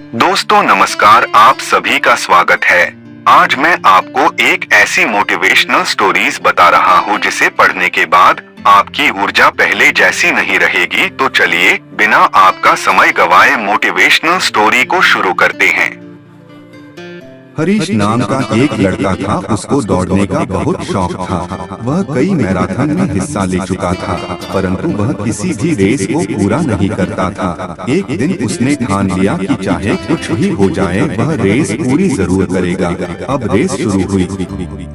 दोस्तों नमस्कार, आप सभी का स्वागत है। आज मैं आपको एक ऐसी मोटिवेशनल स्टोरीज बता रहा हूँ जिसे पढ़ने के बाद आपकी ऊर्जा पहले जैसी नहीं रहेगी। तो चलिए बिना आपका समय गवाए मोटिवेशनल स्टोरी को शुरू करते हैं। हरीश नाम का एक लड़का था। उसको दौड़ने का बहुत शौक था। वह कई मैराथन में हिस्सा ले चुका था, परंतु वह किसी भी रेस को पूरा नहीं करता था। एक दिन उसने ठान लिया कि चाहे कुछ भी हो जाए वह रेस पूरी जरूर करेगा। अब रेस शुरू हुई।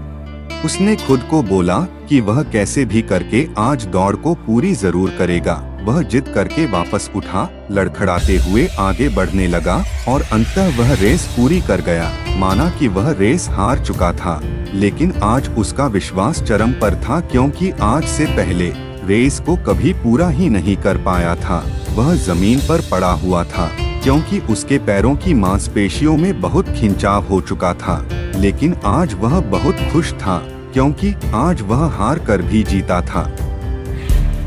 उसने खुद को बोला कि वह कैसे भी करके आज दौड़ को पूरी जरूर करेगा। वह जिद करके वापस उठा, लड़खड़ाते हुए आगे बढ़ने लगा और अंततः वह रेस पूरी कर गया। माना कि वह रेस हार चुका था, लेकिन आज उसका विश्वास चरम पर था, क्योंकि आज से पहले रेस को कभी पूरा ही नहीं कर पाया था। वह जमीन पर पड़ा हुआ था, क्योंकि उसके पैरों की मांसपेशियों में बहुत खिंचाव हो चुका था। लेकिन आज वह बहुत खुश था, क्योंकि आज वह हार कर भी जीता था।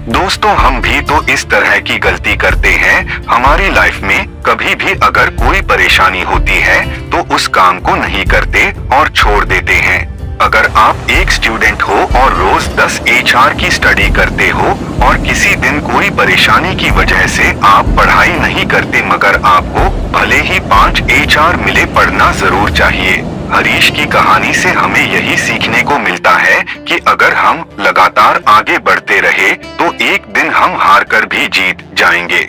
दोस्तों, हम भी तो इस तरह की गलती करते हैं। हमारी लाइफ में कभी भी अगर कोई परेशानी होती है तो उस काम को नहीं करते और छोड़ देते हैं। अगर आप एक स्टूडेंट हो और रोज 10 HR की स्टडी करते हो और किसी दिन कोई परेशानी की वजह से आप पढ़ाई नहीं करते, मगर आपको भले ही 5 HR मिले, पढ़ना जरूर चाहिए। हरीश की कहानी से हमें यही सीखने को मिलता है कि अगर हम लगातार आगे बढ़ते रहे तो एक दिन हम हार कर भी जीत जाएंगे।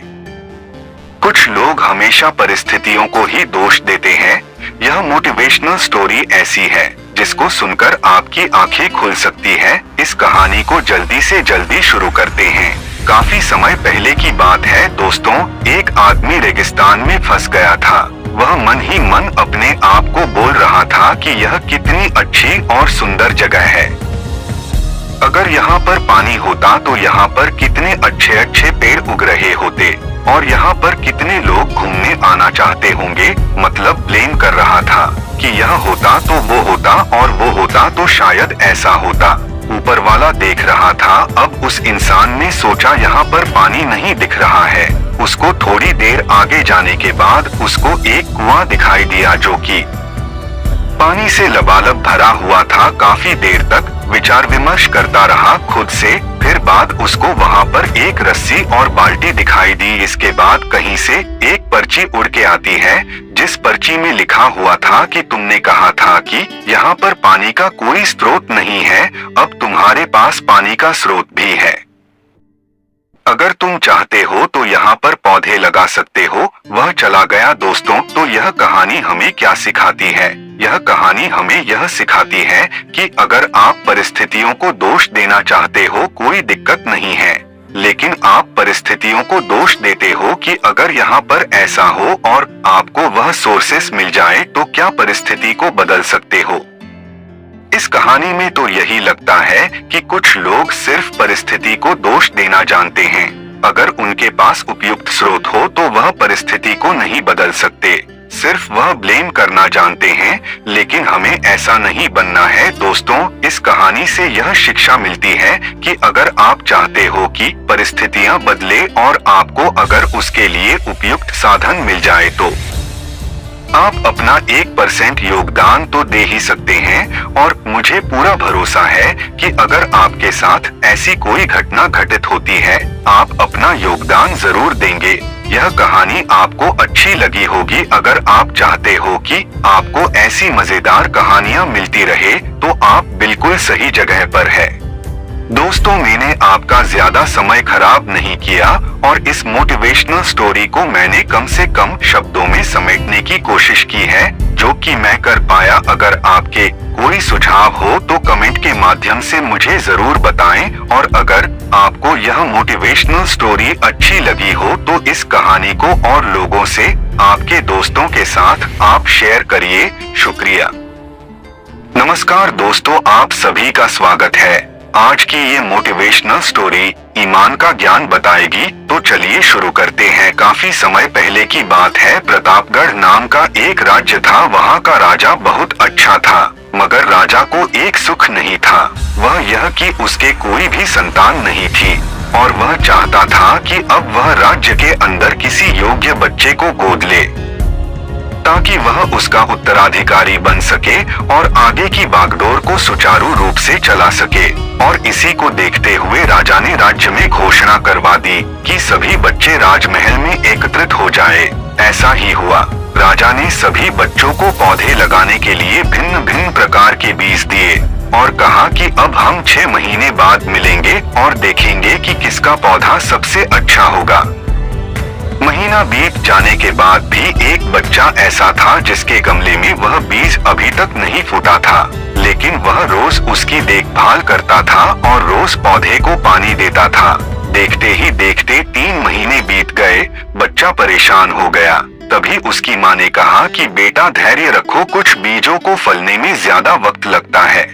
कुछ लोग हमेशा परिस्थितियों को ही दोष देते हैं। यह मोटिवेशनल स्टोरी ऐसी है जिसको सुनकर आपकी आंखें खुल सकती है। इस कहानी को जल्दी से जल्दी शुरू करते हैं। काफी समय पहले की बात है दोस्तों। एक आदमी रेगिस्तान में फंस गया था। वह मन ही मन अपने आप को बोल रहा था कि यह कितनी अच्छी और सुंदर जगह है। अगर यहाँ पर पानी होता तो यहाँ पर कितने अच्छे अच्छे पेड़ उग रहे होते और यहाँ पर कितने लोग घूमने आना चाहते होंगे। मतलब ब्लेम कर रहा था कि यह होता तो वो होता और वो होता तो शायद ऐसा होता। ऊपर वाला देख रहा था। अब उस इंसान ने सोचा यहाँ पर पानी नहीं दिख रहा है। उसको थोड़ी देर आगे जाने के बाद उसको एक कुआं दिखाई दिया जो कि पानी से लबालब भरा हुआ था। काफी देर तक विचार विमर्श करता रहा खुद से। फिर बाद उसको वहाँ पर एक रस्सी और बाल्टी दिखाई दी। इसके बाद कहीं से एक पर्ची उड़ के आती है, जिस पर्ची में लिखा हुआ था कि तुमने कहा था कि यहाँ पर पानी का कोई स्रोत नहीं है, अब तुम्हारे पास पानी का स्रोत भी है। अगर तुम चाहते हो तो यहाँ पर पौधे लगा सकते हो। वह चला गया। दोस्तों, तो यह कहानी हमें क्या सिखाती है? यह कहानी हमें यह सिखाती है कि अगर आप परिस्थितियों को दोष देना चाहते हो कोई दिक्कत नहीं है, लेकिन आप परिस्थितियों को दोष देते हो कि अगर यहाँ पर ऐसा हो और आपको वह सोर्सेस मिल जाए तो क्या परिस्थिति को बदल सकते हो। इस कहानी में तो यही लगता है कि कुछ लोग सिर्फ परिस्थिति को दोष देना जानते हैं। अगर उनके पास उपयुक्त स्रोत हो तो वह परिस्थिति को नहीं बदल सकते, सिर्फ वह ब्लेम करना जानते हैं। लेकिन हमें ऐसा नहीं बनना है दोस्तों। इस कहानी से यह शिक्षा मिलती है कि अगर आप चाहते हो कि परिस्थितियां बदले और आपको अगर उसके लिए उपयुक्त साधन मिल जाए तो आप अपना 1% योगदान तो दे ही सकते हैं। और मुझे पूरा भरोसा है कि अगर आपके साथ ऐसी कोई घटना घटित होती है आप अपना योगदान जरूर देंगे। यह कहानी आपको अच्छी लगी होगी। अगर आप चाहते हो कि आपको ऐसी मजेदार कहानियां मिलती रहे तो आप बिल्कुल सही जगह पर है। दोस्तों, मैंने आपका ज्यादा समय खराब नहीं किया और इस मोटिवेशनल स्टोरी को मैंने कम से कम शब्दों में समेटने की कोशिश की है, जो कि मैं कर पाया। अगर आपके कोई सुझाव हो तो कमेंट के माध्यम से मुझे जरूर बताएं। और अगर आपको यह मोटिवेशनल स्टोरी अच्छी लगी हो तो इस कहानी को और लोगों से, आपके दोस्तों के साथ आप शेयर करिए। शुक्रिया। नमस्कार दोस्तों, आप सभी का स्वागत है। आज की ये मोटिवेशनल स्टोरी ईमान का ज्ञान बताएगी। तो चलिए शुरू करते हैं। काफी समय पहले की बात है। प्रतापगढ़ नाम का एक राज्य था। वहाँ का राजा बहुत अच्छा था, मगर राजा को एक सुख नहीं था, वह यह कि उसके कोई भी संतान नहीं थी और वह चाहता था कि अब वह राज्य के अंदर किसी योग्य बच्चे को गोद ले। ताकि वह उसका उत्तराधिकारी बन सके और आगे की बागडोर को सुचारू रूप से चला सके। और इसी को देखते हुए राजा ने राज्य में घोषणा करवा दी कि सभी बच्चे राजमहल में एकत्रित हो जाए। ऐसा ही हुआ। राजा ने सभी बच्चों को पौधे लगाने के लिए भिन्न भिन्न प्रकार के बीज दिए और कहा कि अब हम 6 महीने बाद मिलेंगे और देखेंगे कि किसका पौधा सबसे अच्छा होगा। महीना बीत जाने के बाद भी एक बच्चा ऐसा था जिसके गमले में वह बीज अभी तक नहीं फूटा था, लेकिन वह रोज उसकी देखभाल करता था और रोज पौधे को पानी देता था। देखते ही देखते 3 महीने बीत गए। बच्चा परेशान हो गया। तभी उसकी माँ ने कहा कि बेटा धैर्य रखो, कुछ बीजों को फलने में ज्यादा वक्त लगता है।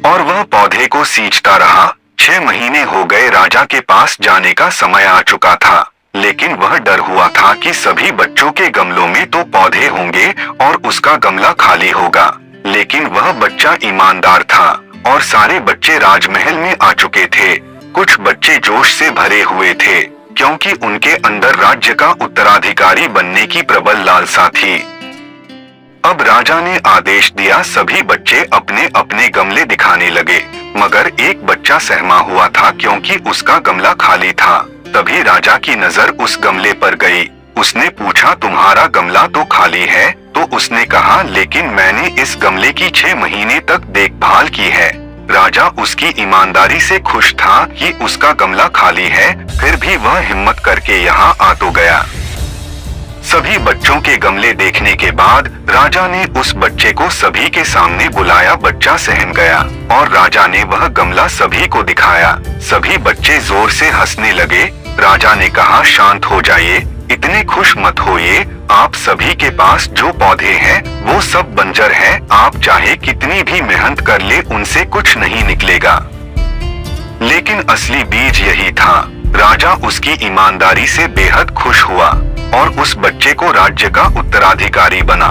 और वह पौधे को सींचता रहा। 6 महीने हो गए। राजा के पास जाने का समय आ चुका था, लेकिन वह डर हुआ था कि सभी बच्चों के गमलों में तो पौधे होंगे और उसका गमला खाली होगा। लेकिन वह बच्चा ईमानदार था और सारे बच्चे राजमहल में आ चुके थे। कुछ बच्चे जोश से भरे हुए थे क्योंकि उनके अंदर राज्य का उत्तराधिकारी बनने की प्रबल लालसा थी। अब राजा ने आदेश दिया, सभी बच्चे अपने अपने गमले दिखाने लगे, मगर एक बच्चा सहमा हुआ था क्योंकि उसका गमला खाली था। तभी राजा की नजर उस गमले पर गई। उसने पूछा, तुम्हारा गमला तो खाली है? तो उसने कहा, लेकिन मैंने इस गमले की 6 महीने तक देखभाल की है। राजा उसकी ईमानदारी से खुश था कि उसका गमला खाली है, फिर भी वह हिम्मत करके यहाँ आ तो गया। सभी बच्चों के गमले देखने के बाद राजा ने उस बच्चे को सभी के सामने बुलाया। बच्चा सहम गया और राजा ने वह गमला सभी को दिखाया। सभी बच्चे जोर से हंसने लगे। राजा ने कहा, शांत हो जाइए, इतने खुश मत होइए। आप सभी के पास जो पौधे हैं वो सब बंजर हैं। आप चाहे कितनी भी मेहनत कर ले, उनसे कुछ नहीं निकलेगा। लेकिन असली बीज यही था। राजा उसकी ईमानदारी से बेहद खुश हुआ और उस बच्चे को राज्य का उत्तराधिकारी बना।